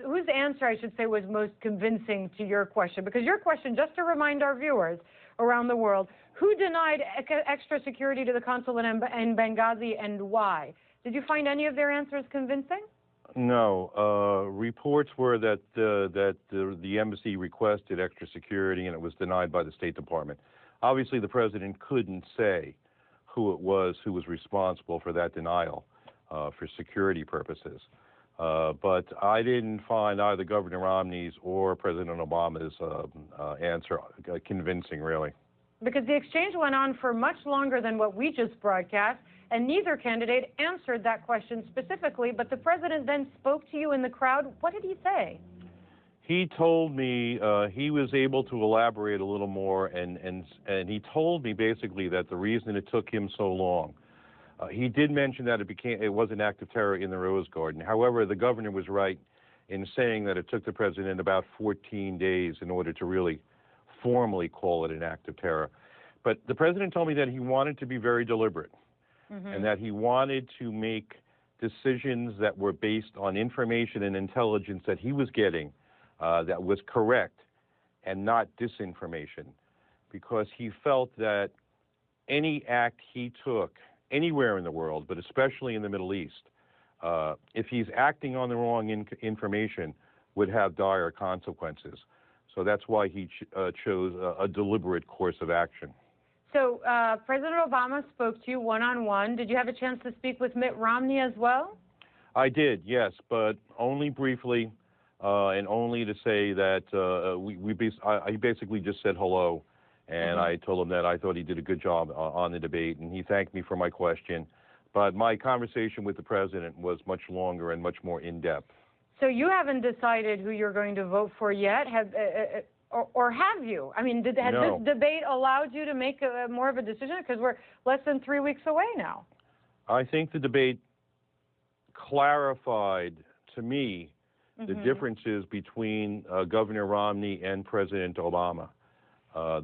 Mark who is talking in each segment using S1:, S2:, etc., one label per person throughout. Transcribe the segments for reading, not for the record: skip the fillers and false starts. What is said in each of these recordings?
S1: whose answer, I should say, was most convincing to your question? Because your question, just to remind our viewers around the world, who denied extra security to the consulate in Benghazi and why? Did you find any of their answers convincing?
S2: No. Reports were that the embassy requested extra security and it was denied by the State Department. Obviously, the president couldn't say who it was who was responsible for that denial for security purposes. But I didn't find either Governor Romney's or President Obama's answer convincing, really.
S1: Because the exchange went on for much longer than what we just broadcast, and neither candidate answered that question specifically, but the president then spoke to you in the crowd. What did he say?
S2: He told me he was able to elaborate a little more, and he told me basically that the reason it took him so long, he did mention that it was an act of terror in the Rose Garden. However, the governor was right in saying that it took the president about 14 days in order to really formally call it an act of terror. But the president told me that he wanted to be very deliberate, and that he wanted to make decisions that were based on information and intelligence that he was getting that was correct and not disinformation, because he felt that any act he took anywhere in the world, but especially in the Middle East, if he's acting on the wrong information, would have dire consequences. So that's why he chose a deliberate course of action.
S1: So President Obama spoke to you one-on-one. Did you have a chance to speak with Mitt Romney as well?
S2: I did, yes, but only briefly, and only to say that he basically just said hello, and I told him that I thought he did a good job on the debate, and he thanked me for my question. But my conversation with the president was much longer and much more in-depth.
S1: So you haven't decided who you're going to vote for yet, or have you? I mean, has
S2: No.
S1: this debate allowed you to make more of a decision? Because we're less than 3 weeks away now.
S2: I think the debate clarified to me the differences between Governor Romney and President Obama.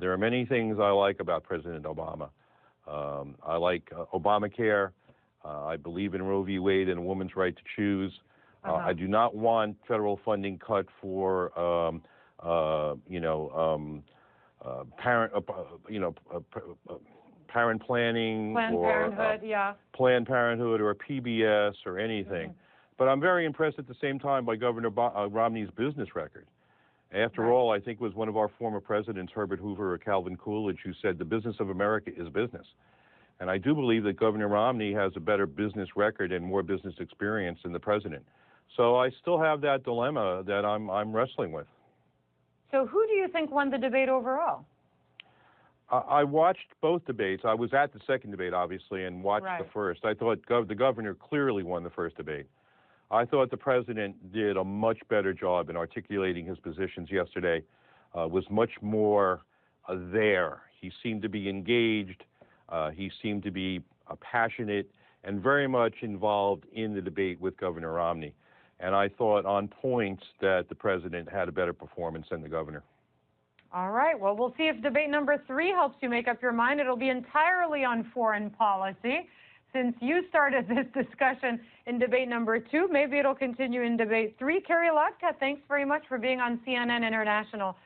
S2: There are many things I like about President Obama. I like Obamacare. I believe in Roe v. Wade and a woman's right to choose. I do not want federal funding cut for, parent planning, Planned Parenthood, or PBS, or anything. But I'm very impressed at the same time by Governor Romney's business record. After all, I think it was one of our former presidents, Herbert Hoover or Calvin Coolidge, who said the business of America is business. And I do believe that Governor Romney has a better business record and more business experience than the president. So I still have that dilemma that I'm wrestling with.
S1: So who do you think won the debate overall?
S2: I watched both debates. I was at the second debate, obviously, and watched the first. I thought the governor clearly won the first debate. I thought the president did a much better job in articulating his positions yesterday, was much more there. He seemed to be engaged. He seemed to be passionate and very much involved in the debate with Governor Romney. And I thought on points that the president had a better performance than the governor.
S1: All right. Well, we'll see if debate number 3 helps you make up your mind. It'll be entirely on foreign policy. Since you started this discussion in debate number 2, maybe it'll continue in debate 3. Kerry Lotka, thanks very much for being on CNN International.